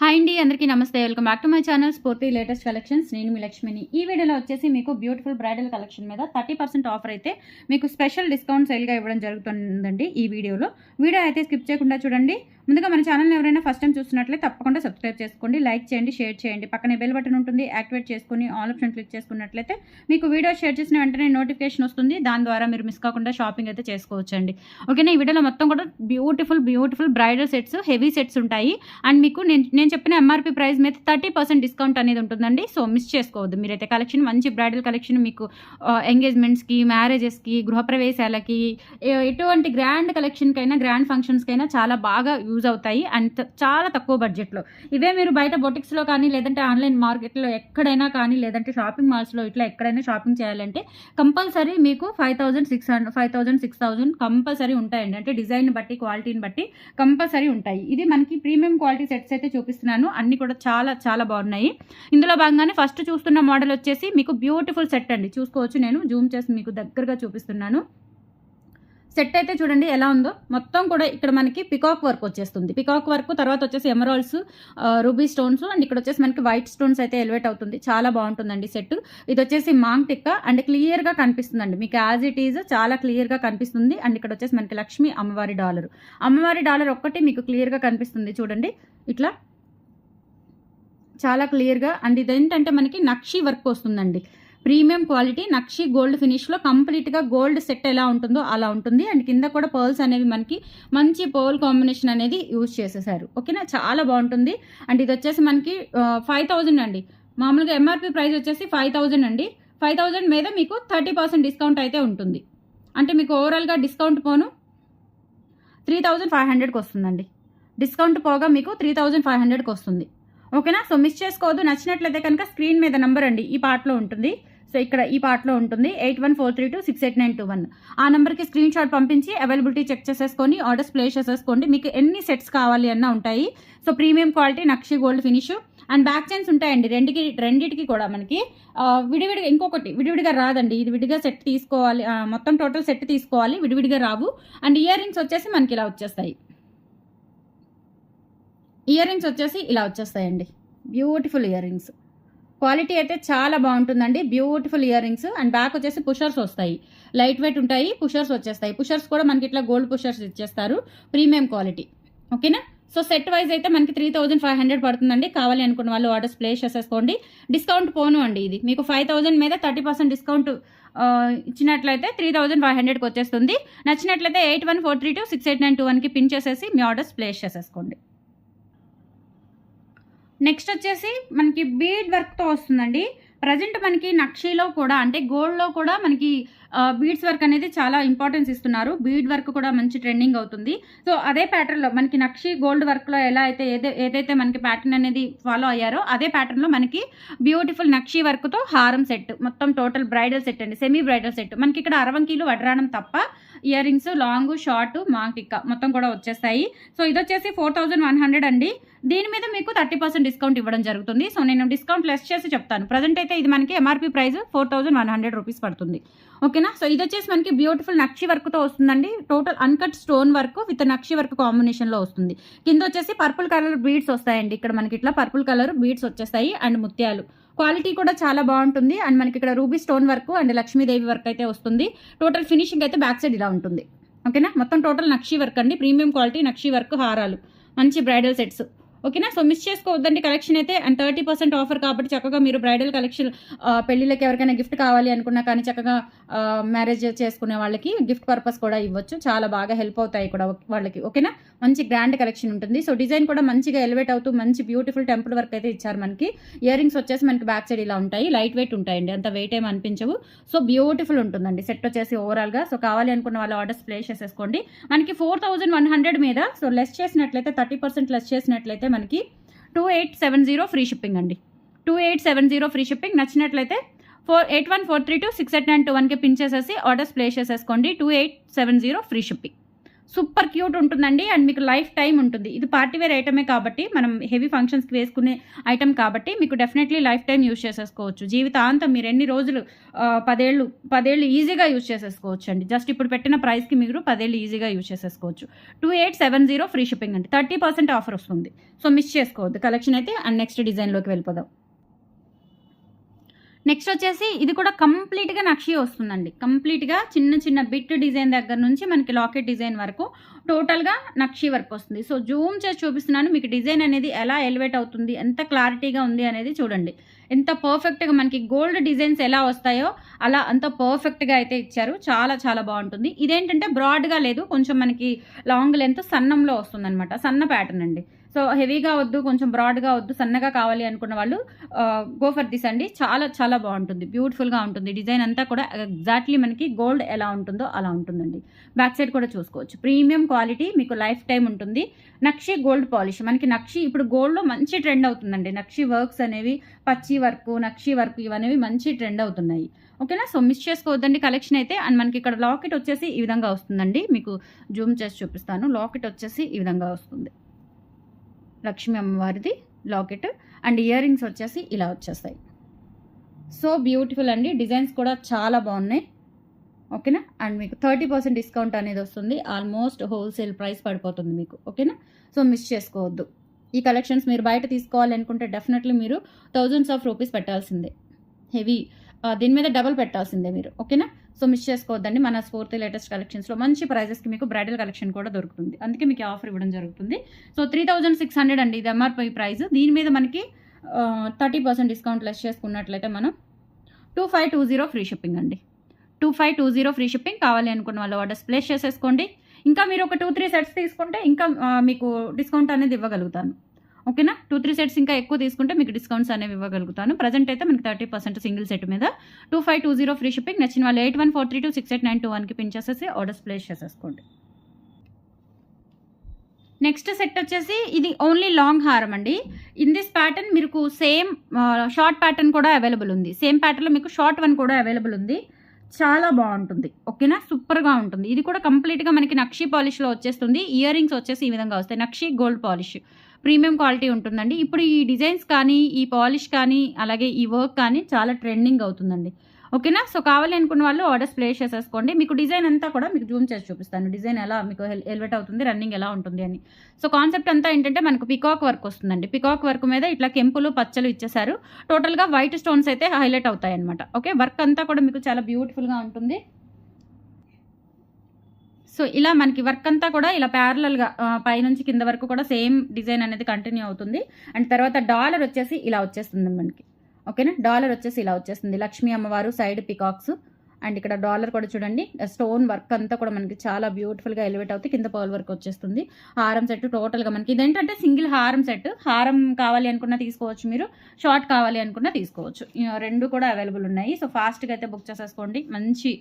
Hi అండి, అందరికీ నమస్తే. Welcome back to my channel స్ఫూర్తి లేటెస్ట్ కలెక్షన్స్. నేను మీ లక్ష్మిని. ఈ వీడియోలో వచ్చేసి మీకు బ్యూటిఫుల్ బ్రైడల్ కలెక్షన్ మీద 30% ఆఫర్ అయితే మీకు స్పెషల్ డిస్కౌంట్ సేల్గా ఇవ్వడం జరుగుతుందండి. ఈ వీడియో అయితే స్కిప్ చేయకుండా చూడండి. ముందుగా మన ఛానల్ని ఎవరైనా ఫస్ట్ టైం చూస్తున్నట్లయితే తప్పకుండా సబ్స్క్రైబ్ చేసుకోండి, లైక్ చేయండి, షేర్ చేయండి. పక్కనే బెల్ బటన్ ఉంటుంది, యాక్టివేట్ చేసుకుని ఆల్ ఆప్షన్ క్లిక్ చేసుకున్నట్లయితే మీకు వీడియో షేర్ చేసిన వెంటనే నోటిఫికేషన్ వస్తుంది. దాని ద్వారా మీరు మిస్ కాకుండా షాపింగ్ అయితే చేసుకోవచ్చండి. ఓకేనా? ఈ వీడియోలో మొత్తం కూడా beautiful bridal sets, heavy sets ఉంటాయి. అండ్ మీకు నేను చెప్పిన ఎంఆర్పీ ప్రైస్ మీద 30% డిస్కౌంట్ అనేది ఉంటుందండి. సో మిస్ చేసుకోవద్దు. మీరైతే కలెక్షన్, మంచి బ్రైడల్ కలెక్షన్ మీకు ఎంగేజ్మెంట్స్కి, మ్యారేజెస్కి, గృహప్రవేశాలకి, ఎటువంటి గ్రాండ్ కలెక్షన్కైనా, గ్రాండ్ ఫంక్షన్స్కైనా చాలా బాగా యూజ్ అవుతాయి. అండ్ చాలా తక్కువ బడ్జెట్లో. ఇవే మీరు బయట బొటిక్స్లో కానీ, లేదంటే ఆన్లైన్ మార్కెట్లో ఎక్కడైనా కానీ, లేదంటే షాపింగ్ మాల్స్లో ఇట్లా ఎక్కడైనా షాపింగ్ చేయాలంటే కంపల్సరీ మీకు 5,000 కంపల్సరీ ఉంటాయండి. అంటే డిజైన్ బట్టి, క్వాలిటీని బట్టి కంపల్సరీ ఉంటాయి. ఇది మనకి ప్రీమియం క్వాలిటీ సెట్స్ అయితే చూపిస్తున్నాను. అన్ని కూడా చాలా చాలా బాగున్నాయి. ఇందులో భాగంగానే ఫస్ట్ చూస్తున్న మోడల్ వచ్చేసి మీకు బ్యూటిఫుల్ సెట్ అండి. చూసుకోవచ్చు, నేను జూమ్ చేసి మీకు దగ్గరగా చూపిస్తున్నాను. సెట్ అయితే చూడండి ఎలా ఉందో. మొత్తం కూడా ఇక్కడ మనకి పికాక్ వర్క్ వచ్చేస్తుంది. పికాక్ వర్క్ తర్వాత వచ్చేసి ఎమరాల్డ్స్, రూబీ స్టోన్స్, అండ్ ఇక్కడ వచ్చేసి మనకి వైట్ స్టోన్స్ అయితే ఎలివేట్ అవుతుంది. చాలా బాగుంటుందండి సెట్. ఇది వచ్చేసి మాంగ్ టిక్క అండ్ క్లియర్గా కనిపిస్తుందండి మీకు, యాజ్ ఇట్ ఈజ్ చాలా క్లియర్గా కనిపిస్తుంది. అండ్ ఇక్కడ వచ్చేసి మనకి లక్ష్మి అమ్మవారి డాలర్ ఒక్కటి మీకు క్లియర్గా కనిపిస్తుంది చూడండి, ఇట్లా చాలా క్లియర్గా. అండ్ ఇదేంటంటే మనకి నక్షి వర్క్ వస్తుందండి. ప్రీమియం క్వాలిటీ నక్షి గోల్డ్ ఫినిష్లో కంప్లీట్గా గోల్డ్ సెట్ ఎలా ఉంటుందో అలా ఉంటుంది. అండ్ కింద కూడా పర్ల్స్ అనేవి మనకి మంచి పర్ల్ కాంబినేషన్ అనేది యూజ్ చేసేసారు. ఓకేనా? చాలా బాగుంటుంది. అండ్ ఇది వచ్చేసి మనకి 5,000 అండి. మామూలుగా ఎంఆర్పి ప్రైస్ వచ్చేసి 5,000 అండి. 5,000 మీద మీకు 30% డిస్కౌంట్ అయితే ఉంటుంది. అంటే మీకు ఓవరాల్గా డిస్కౌంట్ పోను 3,500కి వస్తుందండి. డిస్కౌంట్ పోగా మీకు 3,500కి వస్తుంది. ఓకేనా? సో మిస్ చేసుకోవద్దు. నచ్చినట్లయితే కనుక స్క్రీన్ మీద నెంబర్ అండి ఈ పార్ట్లో ఉంటుంది. సో ఇక్కడ ఈ పార్ట్లో ఉంటుంది 8143268921. ఆ నెంబర్కి స్క్రీన్ షాట్ పంపించి అవైలబిలిటీ చెక్ చేసేసుకొని ఆర్డర్స్ ప్లేస్ చేసేసుకోండి. మీకు ఎన్ని సెట్స్ కావాలి అన్నా ఉంటాయి. So premium quality nakshi gold finish and back chains ఉంటాయండి. రెండింటికి కూడా మనకి విడివిడిగా, ఇంకొకటి విడివిడిగా రాదండి. ఇది విడిగా సెట్ తీసుకోవాలి, మొత్తం టోటల్ సెట్ తీసుకోవాలి, విడివిడిగా రావు. అండ్ ఇయర్ రింగ్స్ వచ్చేసి మనకి ఇలా వచ్చేస్తాయి. ఇయర్ రింగ్స్ వచ్చేసి ఇలా వచ్చేస్తాయండి. బ్యూటిఫుల్ ఇయర్ రింగ్స్, క్వాలిటీ అయితే చాలా బాగుంటుందండి. Beautiful ear rings. And back వచ్చేసి పుషర్స్ వస్తాయి, లైట్ వెయిట్ ఉంటాయి. పుషర్స్ వచ్చేస్తాయి. పుషర్స్ కూడా మనకి ఇట్లా గోల్డ్ పుషర్స్ ఇచ్చేస్తారు, ప్రీమియం క్వాలిటీ. ఓకేనా? సో సెట్ వైజ్ అయితే మనకి 3,500 పడుతుందండి. కావాలి అనుకున్న వాళ్ళు ఆర్డర్స్ ప్లేస్ చేసేసుకోండి. డిస్కౌంట్ పోను అండి. ఇది మీకు 5,000 మీద 30% డిస్కౌంట్ ఇచ్చినట్లయితే 3,500కి వచ్చేస్తుంది. నచ్చినట్లయితే 8143268921కి పిన్ చేసేసి మీ ఆర్డర్స్ ప్లేస్ చేసేసుకోండి. నెక్స్ట్ వచ్చేసి మనకి బీడ్ వర్క్తో వస్తుందండి. ప్రజెంట్ మనకి నక్షీలో కూడా, అంటే గోల్డ్లో కూడా మనకి బీడ్స్ వర్క్ అనేది చాలా ఇంపార్టెన్స్ ఇస్తున్నారు. బీడ్ వర్క్ కూడా మంచి ట్రెండింగ్ అవుతుంది. సో అదే ప్యాటర్న్లో మనకి నక్షి గోల్డ్ వర్క్లో ఎలా అయితే ఏదైతే మనకి ప్యాటర్న్ అనేది ఫాలో అయ్యారో అదే ప్యాటర్న్లో మనకి బ్యూటిఫుల్ నక్షి వర్క్తో హారం సెట్, మొత్తం టోటల్ బ్రైడల్ సెట్ అండి, సెమీ బ్రైడల్ సెట్. మనకి ఇక్కడ 60 కిలో వడ్రాణం తప్ప earrings, long, short, maang tikka మొత్తం కూడా వచ్చేస్తాయి. సో ఇది వచ్చేసి 4,100 అండి. దీని మీద మీకు 30% డిస్కౌంట్ ఇవ్వడం జరుగుతుంది. సో నేను డిస్కౌంట్ లెస్ చేసి చెప్తాను. ప్రజెంట్ అయితే ఇది మనకి ఎంఆర్పీ ప్రైస్ 4,100 రూపీస్ పడుతుంది. ఓకేనా? సో ఇది వచ్చేసి మనకి బ్యూటిఫుల్ నక్షి వర్క్తో వస్తుందండి. Total uncut stone work with nakshi work కాంబినేషన్లో వస్తుంది. కింద వచ్చేసి పర్పుల్ కలర్ బీడ్స్ వస్తాయండి. ఇక్కడ మనకి ఇట్లా పర్పుల్ కలర్ బీడ్స్ వచ్చేస్తాయి అండ్ ముత్యాలు. క్వాలిటీ కూడా చాలా బాగుంటుంది. అండ్ మనకి ఇక్కడ ruby stone work and Lakshmidevi work అయితే వస్తుంది. టోటల్ ఫినిషింగ్ అయితే బ్యాక్ సైడ్ ఇలా ఉంటుంది. ఓకేనా? మొత్తం టోటల్ నక్షి వర్క్ అండి. ప్రీమియం క్వాలిటీ నక్షి వర్క్ హారాలు, మంచి బ్రైడల్ సెట్స్. ఓకేనా? సో మిస్ చేసుకోవద్దండి కలెక్షన్ అయితే. అండ్ 30% ఆఫర్ కాబట్టి చక్కగా మీరు బ్రైడల్ కలెక్షన్, పెళ్ళిళ్ళకి ఎవరికైనా గిఫ్ట్ కావాలి అనుకున్నా కానీ చక్కగా మ్యారేజ్ చేసుకునే వాళ్ళకి గిఫ్ట్ పర్పస్ కూడా ఇవ్వచ్చు. చాలా బాగా హెల్ప్ అవుతాయి కూడా వాళ్ళకి. ఓకేనా? మంచి గ్రాండ్ కలెక్షన్ ఉంటుంది. సో డిజైన్ కూడా మంచిగా ఎలివేట్ అవుతూ మంచి బ్యూటిఫుల్ టెంపుల్ వర్క్ అయితే ఇచ్చారు మనకి. ఇయర్ రింగ్స్ వచ్చేసి మనకి బ్యాక్ సైడ్ ఇలా ఉంటాయి, లైట్ వెయిట్ ఉంటాయండి, అంత వెయిట్ ఏమి అనిపించవు. సో బ్యూటిఫుల్ ఉంటుందండి సెట్ వచ్చేసి ఓవరాల్గా. సో కావాలి అనుకున్న వాళ్ళు ఆర్డర్స్ ప్లేస్ చేసేసుకోండి. మనకి 4,100 మీద సో లెస్ చేసినట్లయితే 30% లెస్ చేసినట్లయితే మనకి 2870 ఫ్రీ షిప్పింగ్ అండి. 2870 ఫ్రీ షిప్పింగ్. నచ్చినట్లయితే 8143268921కి పిన్ చేసేసి ఆర్డర్స్ ప్లేస్ చేసేసుకోండి. 2870 ఫ్రీ షిప్పింగ్. సూపర్ క్యూట్ ఉంటుందండి. అండ్ మీకు లైఫ్ టైం ఉంటుంది. ఇది పార్టీ వేర్ ఐటమే కాబట్టి, మనం హెవీ ఫంక్షన్స్కి వేసుకునే ఐటమ్ కాబట్టి మీకు డెఫినెట్లీ లైఫ్ టైం యూజ్ చేసేసుకోవచ్చు. జీవితాంతం మీరు ఎన్ని రోజులు 10 ఏళ్ళు ఈజీగా యూజ్ చేసేసుకోవచ్చు అండి. జస్ట్ ఇప్పుడు పెట్టిన ప్రైస్కి మీరు 10 ఏళ్ళు ఈజీగా యూజ్ చేసేసుకోవచ్చు. 2870 ఫ్రీ షిప్పింగ్ అండి. 30% ఆఫర్ వస్తుంది. సో మిస్ చేసుకోవద్దు కలెక్షన్ అయితే. అండ్ నెక్స్ట్ డిజైన్లోకి వెళ్ళిపోదాం. నెక్స్ట్ వచ్చేసి ఇది కూడా కంప్లీట్గా నక్షి వస్తుందండి. కంప్లీట్గా చిన్న చిన్న బిట్ డిజైన్ దగ్గర నుంచి మనకి లాకెట్ డిజైన్ వరకు టోటల్గా నక్షి వర్క్ వస్తుంది. సో జూమ్ చేసి చూపిస్తున్నాను మీకు డిజైన్ అనేది ఎలా ఎలివేట్ అవుతుంది, ఎంత క్లారిటీగా ఉంది అనేది చూడండి. ఎంత పర్ఫెక్ట్గా మనకి గోల్డ్ డిజైన్స్ ఎలా వస్తాయో అలా అంత పర్ఫెక్ట్గా అయితే ఇచ్చారు. చాలా చాలా బాగుంటుంది. ఇదేంటంటే బ్రాడ్గా లేదు, కొంచెం మనకి లాంగ్ లెంత్ సన్నంలో వస్తుంది అనమాట. సన్న ప్యాటర్న్ అండి. సో హెవీగా వద్దు, కొంచెం బ్రాడ్గా వద్దు, సన్నగా కావాలి అనుకున్న వాళ్ళు గో ఫర్ దిస్ అండి. చాలా చాలా బాగుంటుంది, బ్యూటిఫుల్గా ఉంటుంది. డిజైన్ అంతా కూడా ఎగ్జాక్ట్లీ మనకి గోల్డ్ ఎలా ఉంటుందో అలా ఉంటుందండి. బ్యాక్ సైడ్ కూడా చూసుకోవచ్చు. ప్రీమియం క్వాలిటీ, మీకు లైఫ్ టైం ఉంటుంది. నక్షి గోల్డ్ పాలిష్. మనకి నక్షి ఇప్పుడు గోల్డ్లో మంచి ట్రెండ్ అవుతుందండి. నక్షి వర్క్స్ అనేవి, పచ్చి వర్క్, నక్షి వర్క్ ఇవనేవి మంచి ట్రెండ్ అవుతున్నాయి. ఓకేనా. సో మిస్ చేసుకోవద్దండి కలెక్షన్ అయితే. అండ్ మనకి ఇక్కడ లాకెట్ వచ్చేసి ఈ విధంగా వస్తుందండి. మీకు జూమ్ చేసి చూపిస్తాను. లాకెట్ వచ్చేసి ఈ విధంగా వస్తుంది. లక్ష్మీ అమ్మవారిది లాకెట్. అండ్ ఇయర్ రింగ్స్ వచ్చేసి ఇలా వచ్చేస్తాయి. సో బ్యూటిఫుల్ అండి. డిజైన్స్ కూడా చాలా బాగున్నాయి. ఓకేనా. అండ్ మీకు 30% డిస్కౌంట్ అనేది వస్తుంది. ఆల్మోస్ట్ హోల్సేల్ ప్రైస్ పడిపోతుంది మీకు. ఓకేనా. సో మిస్ చేసుకోవద్దు. ఈ కలెక్షన్స్ మీరు బయట తీసుకోవాలి అనుకుంటే డెఫినెట్లీ మీరు థౌజండ్స్ ఆఫ్ రూపీస్ పెట్టాల్సిందే. హెవీ దీని మీద డబల్ పెట్టాల్సిందే మీరు. ఓకేనా. సో మిస్ చేసుకోవద్దండి. మన స్ఫూర్తి లేటెస్ట్ కలెక్షన్స్లో మంచి ప్రైజెస్కి మీకు బ్రైడల్ కలెక్షన్ కూడా దొరుకుతుంది. అందుకే మీకు ఆఫర్ ఇవ్వడం జరుగుతుంది. సో 3600 అండి ఇది ఎంఆర్పి ప్రైస్. దీని మీద మనకి 30% డిస్కౌంట్ లెస్ చేసుకున్నట్లయితే మనం 2520 ఫ్రీ షిప్పింగ్ అండి. 2520 ఫ్రీ షిప్పింగ్. కావాలి అనుకున్న వాళ్ళు ఆర్డర్స్ ప్లేస్ చేసేసుకోండి. ఇంకా మీరు ఒక 2-3 సెట్స్ తీసుకుంటే ఇంకా మీకు డిస్కౌంట్ అనేది ఇవ్వగలుగుతాను. ఓకేనా. 2-3 సెట్స్ ఇంకా ఎక్కువ తీసుకుంటే మీకు డిస్కౌంట్స్ అనేవి ఇవ్వగలుగుతాను. ప్రజెంట్ అయితే మనకి 30% సింగిల్ సెట్ మీద 2520 ఫ్రీ షిప్పింగ్. నచ్చిన వాళ్ళు 8143268921కి పిన్ చేసేసి ఆర్డర్స్ ప్లేస్ చేసేసుకోండి. నెక్స్ట్ సెట్ వచ్చేసి ఇది ఓన్లీ లాంగ్ హారం అండి. ఇన్ దిస్ ప్యాటర్న్ మీకు సేమ్ షార్ట్ ప్యాటర్న్ కూడా అవైలబుల్ ఉంది. సేమ్ ప్యాటర్న్లో మీకు షార్ట్ వన్ కూడా అవైలబుల్ ఉంది. చాలా బాగుంటుంది. ఓకేనా. సూపర్గా ఉంటుంది. ఇది కూడా కంప్లీట్గా మనకి నక్షి పాలిష్లో వచ్చేస్తుంది. ఇయర్ రింగ్స్ వచ్చేసి ఈ విధంగా వస్తాయి. Nakshi gold polish premium quality ఉంటుందండి. ఇప్పుడు ఈ డిజైన్స్ కానీ, ఈ పాలిష్ కానీ, అలాగే ఈ వర్క్ కానీ చాలా ట్రెండింగ్ అవుతుందండి. ఓకేనా. సో కావాలి అనుకున్న వాళ్ళు ఆర్డర్స్ ప్లేస్ చేసేసుకోండి. మీకు డిజైన్ అంతా కూడా మీకు జూమ్ చేసి చూపిస్తాను. డిజైన్ ఎలా మీకు ఎలివేట్ అవుతుంది, రన్నింగ్ ఎలా ఉంటుంది అని. సో కాన్సెప్ట్ అంతా ఏంటంటే మనకు పికాక్ వర్క్ వస్తుందండి. పికాక్ వర్క్ మీద ఇట్లా కెంపులు పచ్చలు ఇచ్చేసారు. టోటల్గా వైట్ స్టోన్స్ అయితే హైలైట్ అవుతాయి అనమాట. ఓకే. వర్క్ అంతా కూడా మీకు చాలా బ్యూటిఫుల్గా ఉంటుంది. సో ఇలా మనకి వర్క్ అంతా కూడా ఇలా ప్యారలల్గా పైనుంచి కింద వరకు కూడా సేమ్ డిజైన్ అనేది కంటిన్యూ అవుతుంది. అండ్ తర్వాత డాలర్ వచ్చేసి ఇలా వచ్చేస్తుంది మనకి. ఓకేనా. డాలర్ వచ్చేసి ఇలా వచ్చేస్తుంది. లక్ష్మీ అమ్మవారు సైడ్ పికాక్స్. అండ్ ఇక్కడ డాలర్ కూడా చూడండి. స్టోన్ వర్క్ అంతా కూడా మనకి చాలా బ్యూటిఫుల్గా ఎలివేట్ అవుతుంది. కింద పర్ల్ వర్క్ వచ్చేస్తుంది. హారం సెట్ టోటల్గా మనకి ఇదేంటంటే సింగిల్ హారం సెట్. హారం కావాలి అనుకున్నా తీసుకోవచ్చు, మీరు షార్ట్ కావాలి అనుకున్నా తీసుకోవచ్చు. రెండు కూడా అవైలబుల్ ఉన్నాయి. సో ఫాస్ట్గా అయితే బుక్ చేసేసుకోండి. మంచి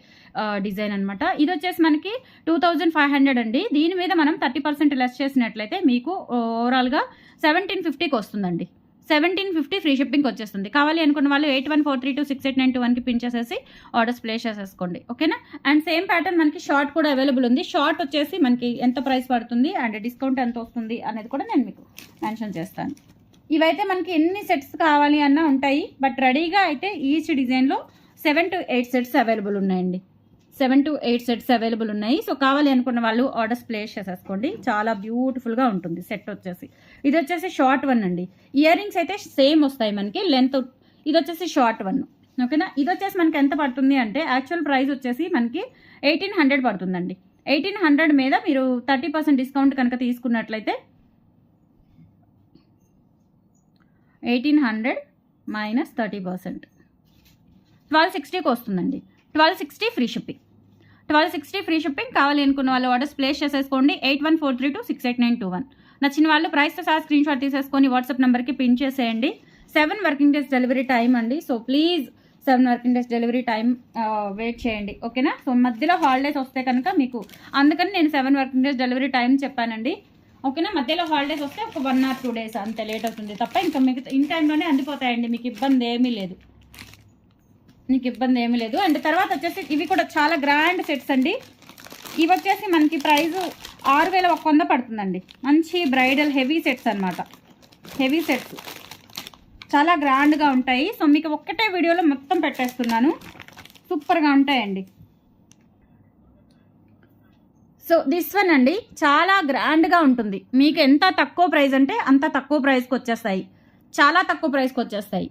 డిజైన్ అనమాట. ఇది వచ్చేసి మనకి 2500 అండి. దీని మీద మనం 30% లెస్ చేసినట్లయితే మీకు ఓవరాల్గా 1750కి వస్తుందండి. 1750 ఫ్రీ షిప్పింగ్ వచ్చేస్తుంది. కావాలి అనుకున్న వాళ్ళు 8143268921కి పిన్ చేసేసి ఆర్డర్స్ ప్లేస్ చేసేసుకోండి. ఓకేనా. అండ్ సేమ్ ప్యాటర్న్ మనకి షార్ట్ కూడా అవైలబుల్ ఉంది. షార్ట్ వచ్చేసి మనకి ఎంత ప్రైస్ పడుతుంది అండ్ డిస్కౌంట్ ఎంత వస్తుంది అనేది కూడా నేను మీకు మెన్షన్ చేస్తాను. ఇవైతే మనకి ఎన్ని సెట్స్ కావాలి అన్నా ఉంటాయి. బట్ రెడీగా అయితే ఈచ్ డిజైన్లో 7 to 8 సెట్స్ అవైలబుల్ ఉన్నాయండి. 7 to 8 సెట్స్ అవైలబుల్ ఉన్నాయి. సో కావాలి అనుకున్న వాళ్ళు ఆర్డర్స్ ప్లేస్ చేసేసుకోండి. చాలా బ్యూటిఫుల్గా ఉంటుంది సెట్ వచ్చేసి. ఇది వచ్చేసి షార్ట్ వన్ అండి. ఇయర్ రింగ్స్ అయితే సేమ్ వస్తాయి మనకి లెంత్. ఇది వచ్చేసి షార్ట్ వన్. ఓకేనా. ఇది వచ్చేసి మనకి ఎంత పడుతుంది అంటే యాక్చువల్ ప్రైస్ వచ్చేసి మనకి 1800 పడుతుందండి. 1800 మీద మీరు 30% డిస్కౌంట్ కనుక తీసుకున్నట్లయితే 1800 - 30% 1260కి వస్తుందండి. 1260 ఫ్రీ షిప్పింగ్. 1260 free shipping. కావాలి అనుకున్న వాళ్ళు ఆర్డర్స్ ప్లేస్ చేసేసుకోండి. 8143268921. నచ్చిన వాళ్ళు ప్రైస్తో సహా స్క్రీన్ షాట్ తీసేసుకొని వాట్సాప్ నెంబర్కి పిన్ చేసేయండి. 7 వర్కింగ్ డేస్ డెలివరీ టైం అండి. So please 7 working days delivery time wait చేయండి. ఓకేనా. సో మధ్యలో హాలిడేస్ వస్తే కనుక మీకు అందుకని నేను 7 వర్కింగ్ డేస్ డెలివరీ టైం చెప్పానండి. ఓకేనా. మధ్యలో హాలిడేస్ వస్తే ఒక 1 or 2 days అంతే లేట్ అవుతుంది తప్ప ఇంకా మీకు ఇన్ టైంలోనే అందిపోతాయండి. మీకు ఇబ్బంది ఏమీ లేదు. అండ్ తర్వాత వచ్చేసి ఇవి కూడా చాలా గ్రాండ్ సెట్స్ అండి. ఇవి వచ్చేసి మనకి ప్రైస్ 6100 పడుతుందండి. మంచి బ్రైడల్ హెవీ సెట్స్ అనమాట. హెవీ సెట్స్ చాలా గ్రాండ్గా ఉంటాయి. సో మీకు ఒక్కటే వీడియోలో మొత్తం పెట్టేస్తున్నాను. సూపర్గా ఉంటాయండి. సో దిస్ వన్ అండి చాలా గ్రాండ్గా ఉంటుంది. మీకు ఎంత తక్కువ ప్రైస్ అంటే అంత తక్కువ ప్రైస్కి వచ్చేస్తాయి. చాలా తక్కువ ప్రైస్కి వచ్చేస్తాయి.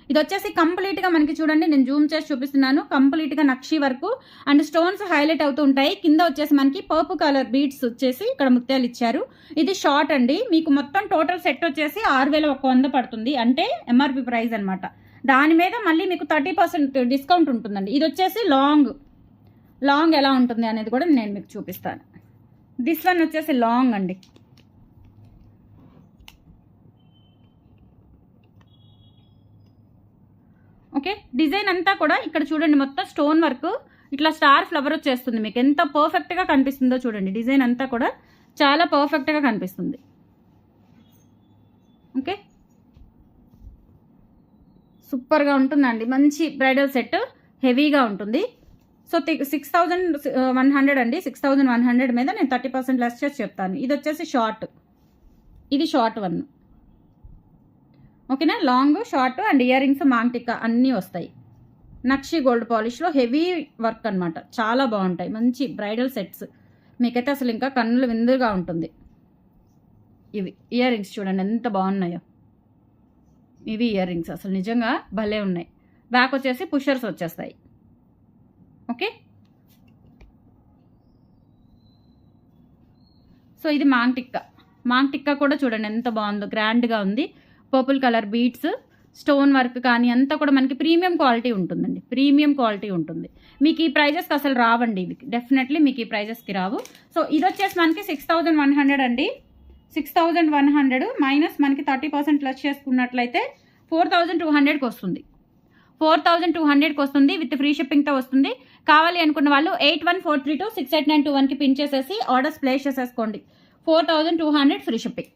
ఇది వచ్చేసి కంప్లీట్గా మనకి చూడండి, నేను జూమ్ చేసి చూపిస్తున్నాను. కంప్లీట్గా నక్షి వరకు అండ్ స్టోన్స్ హైలైట్ అవుతూ ఉంటాయి. కింద వచ్చేసి మనకి పర్పుల్ కలర్ బీడ్స్ వచ్చేసి ఇక్కడ ముత్యాలు ఇచ్చారు. ఇది షార్ట్ అండి. మీకు మొత్తం టోటల్ సెట్ వచ్చేసి 6100 పడుతుంది. అంటే ఎంఆర్పి ప్రైస్ అనమాట. దాని మీద మళ్ళీ మీకు 30% డిస్కౌంట్ ఉంటుందండి. ఇది వచ్చేసి లాంగ్ ఎలా ఉంటుంది అనేది కూడా నేను మీకు చూపిస్తాను. దిస్ వన్ వచ్చేసి లాంగ్ అండి. ఓకే, డిజైన్ అంతా కూడా ఇక్కడ చూడండి, మొత్తం స్టోన్ వర్క్ ఇట్లా స్టార్ ఫ్లవర్ వచ్చేస్తుంది. మీకు ఎంత పర్ఫెక్ట్గా కనిపిస్తుందో చూడండి. డిజైన్ అంతా కూడా చాలా పర్ఫెక్ట్గా కనిపిస్తుంది. ఓకే, సూపర్గా ఉంటుందండి. మంచి బ్రైడల్ సెట్ హెవీగా ఉంటుంది. సో 6100 అండి. 6100 మీద నేను 30% లెస్ చేసి చెప్తాను. ఇది వచ్చేసి షార్ట్, ఇది షార్ట్ వన్. ఓకేనా, long short and earrings maangtikka అన్నీ వస్తాయి. నక్షి గోల్డ్ పాలిష్లో హెవీ వర్క్ అనమాట. చాలా బాగుంటాయి మంచి బ్రైడల్ సెట్స్. మీకైతే అసలు ఇంకా కన్నులు విందుగా ఉంటుంది. ఇవి ఇయర్ రింగ్స్ చూడండి ఎంత బాగున్నాయో. ఇవి ఇయర్ రింగ్స్ అసలు నిజంగా భలే ఉన్నాయి. బ్యాక్ వచ్చేసి పుషర్స్ వచ్చేస్తాయి. ఓకే, సో ఇది మాంగ్టిక్కా కూడా చూడండి ఎంత బాగుందో, గ్రాండ్గా ఉంది. Purple colour beads, stone work కానీ అంతా కూడా మనకి ప్రీమియం క్వాలిటీ ఉంటుందండి. ప్రీమియం క్వాలిటీ ఉంటుంది. మీకు ఈ ప్రైజెస్కి అసలు రావండి. ఇవి డెఫినెట్లీ మీకు ఈ ప్రైజెస్కి రావు. సో ఇది వచ్చేసి మనకి 6100 అండి. 6100 మైనస్ మనకి 30% లెస్ చేసుకున్నట్లయితే 4200కి వస్తుంది. 4200కి వస్తుంది. విత్ ఫ్రీ షిప్పింగ్తో వస్తుంది. కావాలి అనుకున్న వాళ్ళు 8143268921కి పిన్ చేసేసి ఆర్డర్స్ ప్లేస్ చేసేసుకోండి. 4200 ఫ్రీ షిప్పింగ్.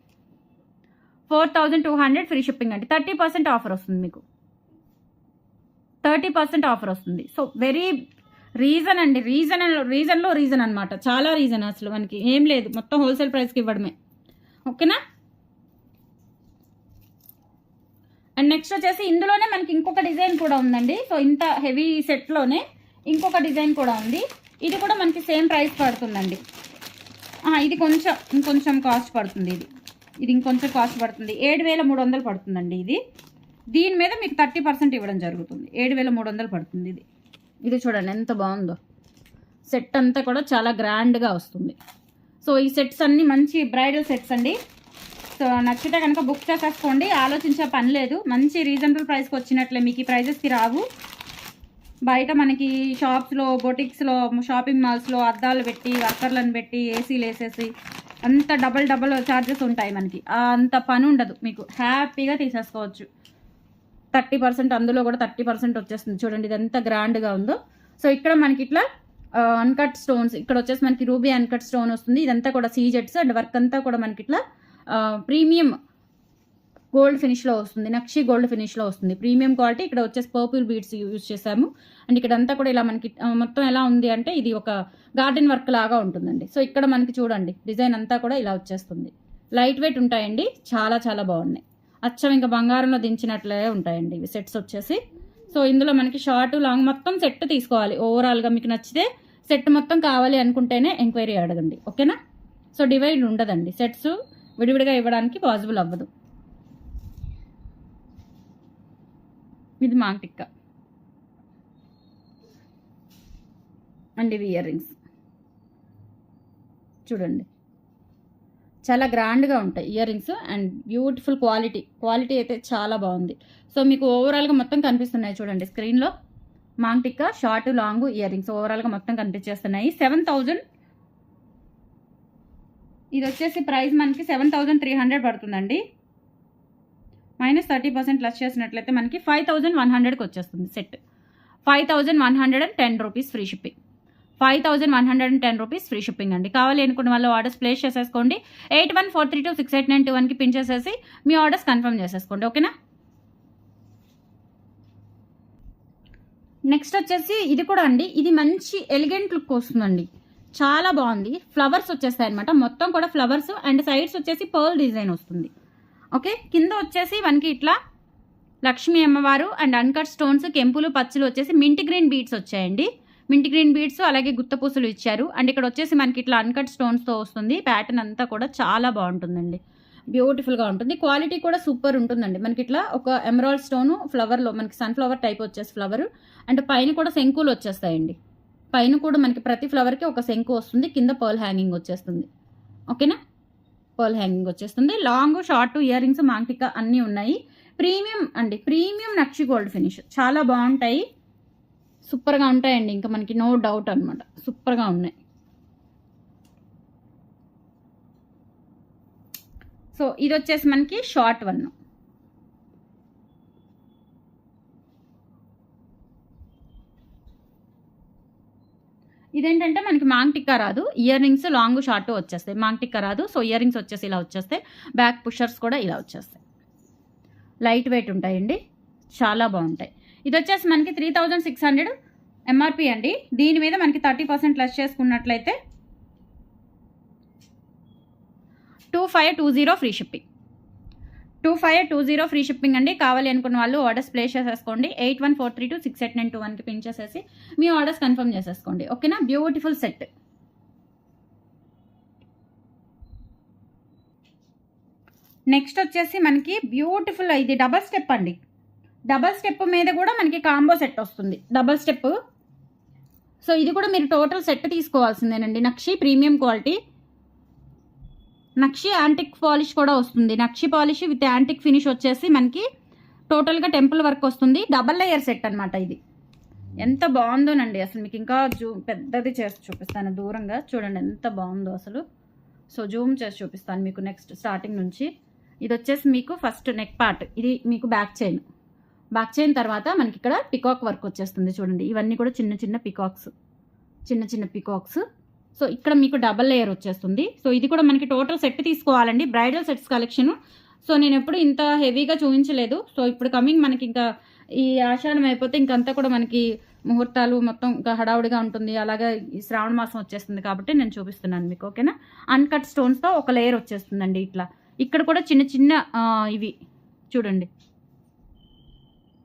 4200 ఫ్రీ షిప్పింగ్ అండి. 30% ఆఫర్ వస్తుంది మీకు. 30% ఆఫర్ వస్తుంది. సో వెరీ రీజన్ అండి. రీజన్లో రీజన్ అనమాట. చాలా రీజన్ అసలు మనకి ఏం లేదు. మొత్తం హోల్సేల్ ప్రైస్కి ఇవ్వడమే. ఓకేనా, అండ్ నెక్స్ట్ వచ్చేసి ఇందులోనే మనకి ఇంకొక డిజైన్ కూడా ఉందండి. సో ఇంత హెవీ సెట్లోనే ఇంకొక డిజైన్ కూడా ఉంది. ఇది కూడా మనకి సేమ్ ప్రైస్ పడుతుందండి. ఇది ఇంకొంచెం కాస్ట్ పడుతుంది. ఇది ఇంకొంచెం కాస్ట్ పడుతుంది. 7300 పడుతుందండి. దీని మీద మీకు 30% ఇవ్వడం జరుగుతుంది. 7300 పడుతుంది. ఇది చూడండి ఎంత బాగుందో. సెట్ అంతా కూడా చాలా గ్రాండ్గా వస్తుంది. సో ఈ సెట్స్ అన్నీ మంచి బ్రైడల్ సెట్స్ అండి. సో నచ్చితే కనుక బుక్ చేసేసుకోండి. ఆలోచించే పని లేదు. మంచి రీజనబుల్ ప్రైస్కి వచ్చినట్లే. మీకు ఈ ప్రైజెస్కి రావు. బయట మనకి షాప్స్లో, బొటిక్స్లో, షాపింగ్ మాల్స్లో అద్దాలు పెట్టి, వర్కర్లను పెట్టి, ఏసీలు వేసేసి అంత డబల్ ఛార్జెస్ ఉంటాయి మనకి. అంత పని ఉండదు. మీకు హ్యాపీగా తీసేసుకోవచ్చు. 30%, అందులో కూడా 30% వచ్చేస్తుంది. చూడండి ఇది ఎంత గ్రాండ్గా ఉందో. సో ఇక్కడ మనకి ఇట్లా అన్కట్ స్టోన్స్, ఇక్కడ వచ్చేసి మనకి రూబీ అన్కట్ స్టోన్ వస్తుంది. ఇదంతా కూడా సీజెట్స్ అండ్ వర్క్ అంతా కూడా మనకి ఇట్లా ప్రీమియం గోల్డ్ ఫినిష్లో వస్తుంది. నక్షి గోల్డ్ ఫినిష్లో వస్తుంది. Premium quality. ఇక్కడ వచ్చేసి పర్పుల్ బీడ్స్ యూజ్ చేసాము. అండ్ ఇక్కడ అంతా కూడా ఇలా మనకి మొత్తం ఎలా ఉంది అంటే ఇది ఒక గార్డెన్ వర్క్ లాగా ఉంటుందండి. సో ఇక్కడ మనకి చూడండి డిజైన్ అంతా కూడా ఇలా వచ్చేస్తుంది. లైట్ వెయిట్ ఉంటాయండి. చాలా చాలా బాగున్నాయి. అచ్చం ఇంకా బంగారంలో దించినట్లే ఉంటాయండి ఇవి సెట్స్ వచ్చేసి. సో ఇందులో మనకి షార్ట్ లాంగ్ మొత్తం సెట్ తీసుకోవాలి. ఓవరాల్గా మీకు నచ్చితే సెట్ మొత్తం కావాలి అనుకుంటేనే ఎంక్వైరీ అడగండి. ఓకేనా, సో డివైడ్ ఉండదండి. సెట్స్ విడివిడిగా ఇవ్వడానికి పాసిబుల్ అవ్వదు. ఇది మాంగ్టిక్కా అండ్ ఇవి ఇయర్ రింగ్స్ చూడండి చాలా గ్రాండ్గా ఉంటాయి ear rings and beautiful quality అయితే చాలా బాగుంది. సో మీకు ఓవరాల్గా మొత్తం కనిపిస్తున్నాయి చూడండి స్క్రీన్లో. Maang tikka short long ear rings ఓవరాల్గా మొత్తం కనిపించేస్తున్నాయి. 7000 ఇది వచ్చేసి ప్రైస్ మనకి 7300 పడుతుందండి. మైనస్ 30% లెస్ చేసినట్లయితే మనకి 5100కి వచ్చేస్తుంది set. 5110 rupees free shipping. 5110 rupees free shipping అండి. కావాలి అనుకున్న వాళ్ళు ఆర్డర్స్ ప్లేస్ చేసేసుకోండి. 8143268921కి పిన్ చేసేసి మీ ఆర్డర్స్ కన్ఫర్మ్ చేసేసుకోండి. ఓకేనా, నెక్స్ట్ వచ్చేసి ఇది కూడా అండి. ఇది మంచి ఎలిగెంట్ లుక్ వస్తుందండి. చాలా బాగుంది. ఫ్లవర్స్ వచ్చేస్తాయి అనమాట, మొత్తం కూడా ఫ్లవర్స్ అండ్ సైడ్స్ వచ్చేసి పర్ల్ డిజైన్ వస్తుంది. ఓకే, కింద వచ్చేసి మనకి ఇట్లా లక్ష్మీ అమ్మవారు అండ్ అన్కట్ స్టోన్స్, కెంపులు పచ్చులు వచ్చేసి మింట్ గ్రీన్ బీడ్స్ వచ్చాయండి. మింట్ గ్రీన్ బీడ్స్ అలాగే గుత్తపూసలు ఇచ్చారు. అండ్ ఇక్కడ వచ్చేసి మనకి ఇట్లా అన్కట్ స్టోన్స్తో వస్తుంది. ప్యాటర్న్ అంతా కూడా చాలా బాగుంటుందండి, బ్యూటిఫుల్గా ఉంటుంది. క్వాలిటీ కూడా సూపర్ ఉంటుందండి. మనకి ఇట్లా ఒక ఎమరాల్డ్ స్టోను ఫ్లవర్లో మనకి సన్ఫ్లవర్ టైప్ వచ్చేసి ఫ్లవర్, అండ్ పైన కూడా శంకులు వచ్చేస్తాయండి. పైన కూడా మనకి ప్రతి ఫ్లవర్కి ఒక శంకు వస్తుంది, కింద పర్ల్ హ్యాంగింగ్ వచ్చేస్తుంది. ఓకేనా, పర్ల్ హ్యాంగింగ్ వచ్చేస్తుంది. లాంగ్ షార్ట్ ఇయర్ రింగ్స్ మాంటికా అన్నీ ఉన్నాయి. ప్రీమియం అండి, ప్రీమియం నక్షి గోల్డ్ ఫినిష్, చాలా బాగుంటాయి, సూపర్గా ఉంటాయండి. ఇంకా మనకి నో డౌట్ అనమాట, సూపర్గా ఉన్నాయి. సో ఇది వచ్చేసి మనకి షార్ట్ వన్. ఇదేంటంటే మనకి మాంగ్ టిక్కా రాదు, ఇయర్ రింగ్స్ లాంగ్ షార్ట్ వచ్చేస్తాయి. మాంగ్ టిక్కా రాదు, సో ఇయర్ రింగ్స్ వచ్చేసి ఇలా వచ్చేస్తాయి. బ్యాక్ పుషర్స్ కూడా ఇలా వచ్చేస్తాయి, లైట్ వెయిట్ ఉంటాయండి, చాలా బాగుంటాయి. ఇది వచ్చేసి మనకి 3600 ఎంఆర్పి అండి. దీని మీద మనకి 30% లెస్ చేసుకున్నట్లయితే 2520 ఫ్రీ షిప్పింగ్. 2520 ఫ్రీ షిప్పింగ్ అండి. కావాలి అనుకున్న వాళ్ళు ఆర్డర్స్ ప్లేస్ చేసేసుకోండి. 8143268921కి పిన్ చేసేసి మీ ఆర్డర్స్ కన్ఫర్మ్ చేసేసుకోండి. ఓకేనా, బ్యూటిఫుల్ సెట్. నెక్స్ట్ వచ్చేసి మనకి బ్యూటిఫుల్, ఇది డబల్ స్టెప్ అండి. డబల్ స్టెప్ మీద కూడా మనకి కాంబో సెట్ వస్తుంది, డబల్ స్టెప్. సో ఇది కూడా మీరు టోటల్ సెట్ తీసుకోవాల్సిందేనండి. నక్షి ప్రీమియం క్వాలిటీ, నక్షి యాంటిక్ పాలిష్ కూడా వస్తుంది. నక్షి పాలిష్ విత్ యాంటిక్ ఫినిష్ వచ్చేసి మనకి టోటల్గా టెంపుల్ వర్క్ వస్తుంది. డబల్ లేయర్ సెట్ అనమాట ఇది. ఎంత బాగుందోనండి అసలు, మీకు ఇంకా పెద్దది చేసి చూపిస్తాను దూరంగా, చూడండి ఎంత బాగుందో అసలు. సో జూమ్ చేసి చూపిస్తాను మీకు నెక్స్ట్ స్టార్టింగ్ నుంచి. ఇది వచ్చేసి మీకు ఫస్ట్ నెక్ పార్ట్, ఇది మీకు బ్యాక్ చైన్. బ్యాక్ చైన్ తర్వాత మనకి ఇక్కడ పికాక్ వర్క్ వచ్చేస్తుంది చూడండి. ఇవన్నీ కూడా చిన్న చిన్న పికాక్స్, చిన్న చిన్న పికాక్స్. సో ఇక్కడ మీకు డబల్ లేయర్ వచ్చేస్తుంది. సో ఇది కూడా మనకి టోటల్ సెట్ తీసుకోవాలండి, బ్రైడల్ సెట్స్ కలెక్షన్. సో నేను ఎప్పుడు ఇంత హెవీగా చూపించలేదు. సో ఇప్పుడు కమింగ్ మనకి ఇంకా ఈ ఆషాఢం అయిపోతే ఇంకంతా కూడా మనకి ముహూర్తాలు మొత్తం ఇంకా హడావుడిగా ఉంటుంది. అలాగే ఈ శ్రావణ మాసం వచ్చేస్తుంది కాబట్టి నేను చూపిస్తున్నాను మీకు. ఓకేనా, అన్కట్ స్టోన్స్తో ఒక లేయర్ వచ్చేస్తుందండి ఇట్లా. ఇక్కడ కూడా చిన్న చిన్న ఇవి చూడండి,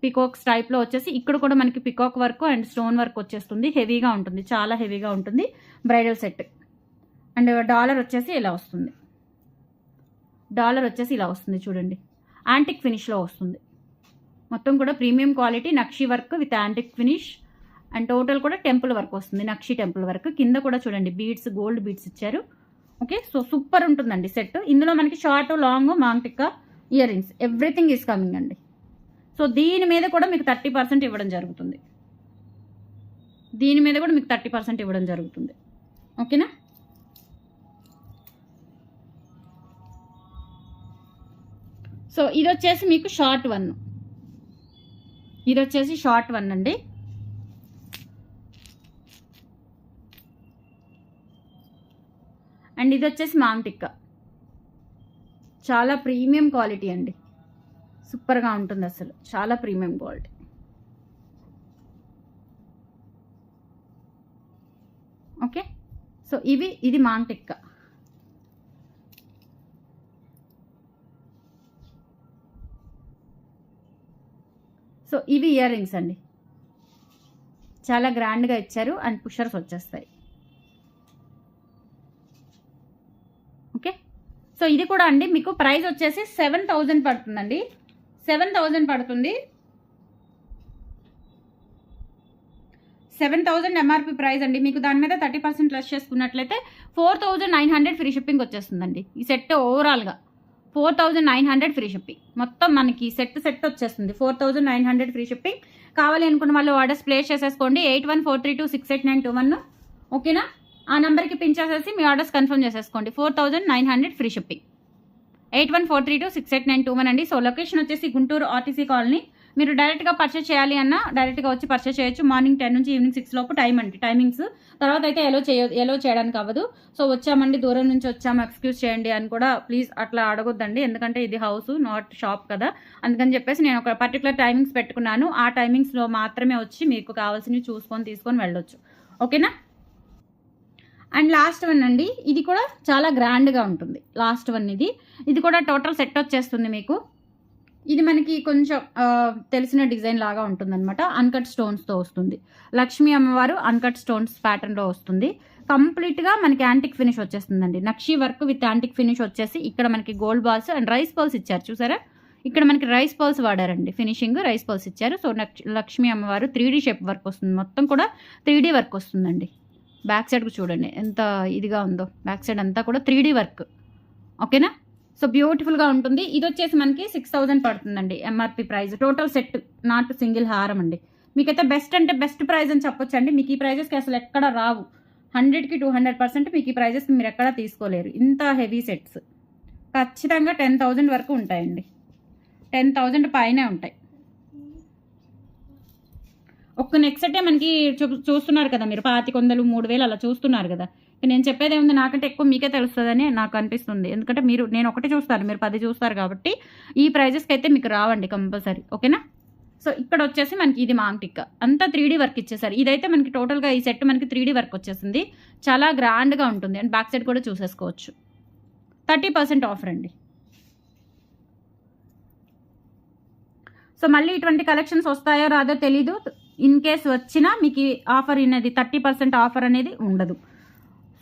పికాక్స్ టైప్లో వచ్చేసి ఇక్కడ కూడా మనకి peacock work and stone work వచ్చేస్తుంది. హెవీగా ఉంటుంది, చాలా హెవీగా ఉంటుంది బ్రైడల్ సెట్. అండ్ డాలర్ వచ్చేసి ఇలా వస్తుంది, డాలర్ వచ్చేసి ఇలా వస్తుంది చూడండి, యాంటిక్ ఫినిష్లో వస్తుంది. మొత్తం కూడా premium quality nakshi work with antique finish and total కూడా టెంపుల్ వర్క్ వస్తుంది, నక్షి టెంపుల్ వర్క్. కింద కూడా చూడండి బీడ్స్, గోల్డ్ బీడ్స్ ఇచ్చారు. ఓకే, సో సూపర్ ఉంటుందండి సెట్. ఇందులో మనకి short, long, maang tikka, earrings everything is coming అండి. సో దీని మీద కూడా మీకు 30% ఇవ్వడం జరుగుతుంది, దీని మీద కూడా మీకు 30% ఇవ్వడం జరుగుతుంది. ఓకేనా, సో ఇది వచ్చేసి మీకు షార్ట్ వన్, ఇది వచ్చేసి షార్ట్ వన్ అండి. అండ్ ఇది వచ్చేసి మాంగ్ టిక్కా, చాలా ప్రీమియం క్వాలిటీ అండి, సూపర్గా ఉంటుంది అసలు, చాలా ప్రీమియం క్వాలిటీ. ఓకే, సో ఇది మాంగ్ టిక్కా. సో ఇవి ఇయర్ రింగ్స్ అండి, చాలా గ్రాండ్గా ఇచ్చారు అండ్ పుషర్స్ వచ్చేస్తాయి. ఓకే, సో ఇది కూడా అండి మీకు ప్రైస్ వచ్చేసి 7000 పడుతుందండి, 7000 పడుతుంది. 7000 ఎంఆర్పి ప్రైస్ అండి. మీకు దాని మీద 30% లెస్ చేసుకున్నట్లయితే 4900 ఫ్రీ షిప్పింగ్ వచ్చేస్తుందండి. ఈ సెట్ ఓవరాల్గా 4900 ఫ్రీ షిప్పింగ్, మొత్తం మనకి సెట్ వచ్చేస్తుంది 4900 ఫ్రీ షిప్పింగ్. కావాలి అనుకున్న వాళ్ళు ఆర్డర్స్ ప్లేస్ చేసేసుకోండి. 8143268921. ఓకేనా, ఆ నెంబర్కి పిన్ చేసేసి మీ ఆర్డర్స్ కన్ఫర్మ్ చేసేసుకోండి. 4900 ఫ్రీ షిప్పింగ్, 8143268921 అండి. సో లొకేషన్ వచ్చేసి గుంటూరు ఆర్టీసీ కాలనీ. మీరు డైరెక్ట్గా పర్చేస్ చేయాలి అన్నా డైరెక్ట్గా వచ్చి పర్చేస్ చేయొచ్చు. మార్నింగ్ 10 నుంచి ఈవినింగ్ 6 లోపు టైం అండి, టైమింగ్స్. తర్వాత అయితే ఎలో చేయడానికి అవ్వదు. సో వచ్చామండి, దూరం నుంచి వచ్చాము, ఎక్స్క్యూజ్ చేయండి అని కూడా ప్లీజ్ అట్లా అడగొద్దండి. ఎందుకంటే ఇది హౌస్ నాట్ షాప్ కదా, అందుకని చెప్పేసి నేను ఒక పర్టికులర్ టైమింగ్స్ పెట్టుకున్నాను. ఆ టైమింగ్స్లో మాత్రమే వచ్చి మీకు కావాల్సినవి చూసుకొని తీసుకొని వెళ్ళొచ్చు. ఓకేనా, అండ్ లాస్ట్ వన్ అండి, ఇది కూడా చాలా గ్రాండ్గా ఉంటుంది. లాస్ట్ వన్ ఇది కూడా టోటల్ సెట్ వచ్చేస్తుంది మీకు. ఇది మనకి కొంచెం తెలిసిన డిజైన్ లాగా ఉంటుందన్నమాట. అన్కట్ స్టోన్స్తో వస్తుంది. లక్ష్మీ అమ్మవారు అన్కట్ స్టోన్స్ ప్యాటర్న్లో వస్తుంది. కంప్లీట్గా మనకి యాంటిక్ ఫినిష్ వచ్చేస్తుందండి. Nakshi work with antique finish వచ్చేసి ఇక్కడ మనకి gold balls and rice pearls ఇచ్చారు చూసారా. ఇక్కడ మనకి రైస్ పర్ల్స్ వాడారండి, ఫినిషింగ్ రైస్ పర్ల్స్ ఇచ్చారు. సో లక్ష్మీ అమ్మవారు 3D షేప్ వర్క్ వస్తుంది, మొత్తం కూడా 3D వర్క్ వస్తుందండి. బ్యాక్ సైడ్కి చూడండి ఎంత ఇదిగా ఉందో, బ్యాక్ సైడ్ అంతా కూడా 3D వర్క్. ఓకేనా. సో బ్యూటిఫుల్గా ఉంటుంది. ఇది వచ్చేసి మనకి 6000 పడుతుందండి MRP price. Total set, not single హారం అండి. మీకైతే బెస్ట్ అంటే బెస్ట్ ప్రైస్ అని చెప్పొచ్చు అండి. మీకు ఈ ప్రైజెస్కి అసలు ఎక్కడ రావు. 100కి 200% మీకు ఈ ప్రైజెస్కి మీరు ఎక్కడా తీసుకోలేరు. ఇంత హెవీ సెట్స్ ఖచ్చితంగా 10,000 వరకు ఉంటాయండి. 10,000 పైనే ఉంటాయి. ఒక్క నెక్ సెట్టే మనకి చూస్తున్నారు కదా మీరు, 2500, 3000 అలా చూస్తున్నారు కదా. నేను చెప్పేది ఏముంది, నాకంటే ఎక్కువ మీకే తెలుస్తుందని నాకు అనిపిస్తుంది. ఎందుకంటే నేను ఒకటి చూస్తారు, మీరు 10 చూస్తారు కాబట్టి ఈ ప్రైజెస్కి అయితే మీకు రావండి కంపల్సరీ. ఓకేనా. సో ఇక్కడ వచ్చేసి మనకి ఇది మాంగ్ టిక్కా అంతా 3D వర్క్ ఇచ్చేసారు. ఇదైతే మనకి టోటల్గా ఈ సెట్ మనకి 3D వర్క్ వచ్చేసింది. చాలా గ్రాండ్గా ఉంటుంది. అండ్ బ్యాక్ సైడ్ కూడా చూసేసుకోవచ్చు. 30% ఆఫర్ అండి. సో మళ్ళీ ఇటువంటి కలెక్షన్స్ వస్తాయో రాదో తెలీదు. ఇన్ కేస్ వచ్చినా మీకు ఆఫర్ అనేది 30% ఆఫర్ అనేది ఉండదు.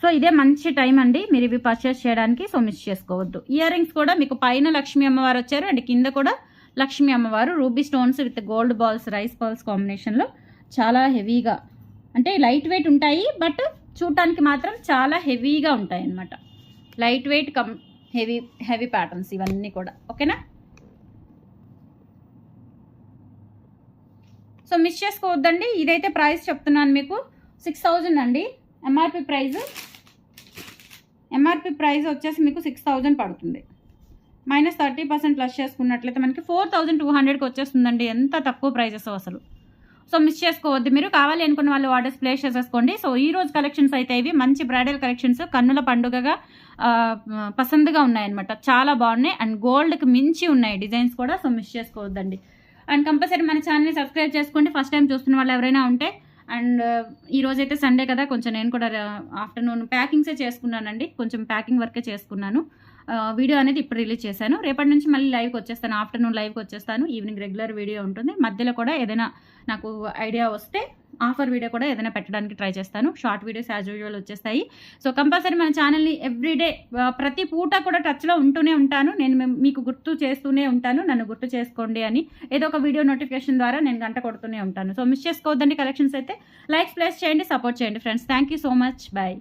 సో ఇదే మంచి టైం అండి మీరు ఇవి పర్చేస్ చేయడానికి. సో మిస్ చేసుకోవద్దు. ఇయర్ రింగ్స్ కూడా మీకు పైన లక్ష్మీ అమ్మవారు వచ్చారు అండ్ కింద కూడా లక్ష్మీ అమ్మవారు ruby stones with gold balls, rice balls కాంబినేషన్లో చాలా హెవీగా, అంటే లైట్ వెయిట్ ఉంటాయి బట్ చూడటానికి మాత్రం చాలా హెవీగా ఉంటాయి అన్నమాట. లైట్ వెయిట్ హెవీ ప్యాటర్న్స్ ఇవన్నీ కూడా. ఓకేనా. సో మిస్ చేసుకోవద్దండి. ఇదైతే ప్రైస్ చెప్తున్నాను మీకు 6000 అండి ఎంఆర్పి ప్రైస్ వచ్చేసి మీకు 6000 పడుతుంది. -30% ప్లస్ చేసుకున్నట్లయితే మనకి 4200కి వచ్చేస్తుందండి. ఎంత తక్కువ ప్రైజెస్ అసలు. సో మిస్ చేసుకోవద్దు. మీరు కావాలి అనుకున్న వాళ్ళు ఆర్డర్స్ ప్లేస్ చేసేసుకోండి. సో ఈ రోజు కలెక్షన్స్ అయితే ఇవి మంచి బ్రైడల్ కలెక్షన్స్, కన్నుల పండుగగా పసందుగా ఉన్నాయన్నమాట. చాలా బాగున్నాయి అండ్ గోల్డ్కి మించి ఉన్నాయి డిజైన్స్ కూడా. సో మిస్ చేసుకోవద్దండి. అండ్ కంపల్సరీ మన ఛానల్ని సబ్స్క్రైబ్ చేసుకోండి ఫస్ట్ టైం చూస్తున్న వాళ్ళు ఎవరైనా ఉంటే. అండ్ ఈరోజైతే సండే కదా, కొంచెం నేను కూడా ఆఫ్టర్నూన్ ప్యాకింగ్సే చేసుకున్నానండి. కొంచెం ప్యాకింగ్ వర్కే చేసుకున్నాను. వీడియో అనేది ఇప్పుడు రిలీజ్ చేశాను. రేపటి నుంచి మళ్ళీ లైవ్కి వచ్చేస్తాను. ఆఫ్టర్నూన్ లైవ్కి వచ్చేస్తాను. ఈవినింగ్ రెగ్యులర్ వీడియో ఉంటుంది. మధ్యలో కూడా ఏదైనా నాకు ఐడియా వస్తే ఆఫర్ వీడియో కూడా ఏదైనా పెట్టడానికి ట్రై చేస్తాను. షార్ట్ వీడియోస్ యాజ్ యూజువల్ వచ్చేస్తాయి. సో కంపల్సరీ మన ఛానల్ని ఎవ్రీడే ప్రతి పూట కూడా టచ్లో ఉంటూనే ఉంటాను. నేను మీకు గుర్తు చేస్తూనే ఉంటాను. నన్ను గుర్తు చేసుకోండి అని ఏదో ఒక వీడియో నోటిఫికేషన్ ద్వారా నేను గంట కొడుతూనే ఉంటాను. సో మిస్ చేసుకోవద్దండి. కలెక్షన్స్ అయితే లైక్స్ ప్లేస్ చేయండి, సపోర్ట్ చేయండి friends. Thank you so much. Bye.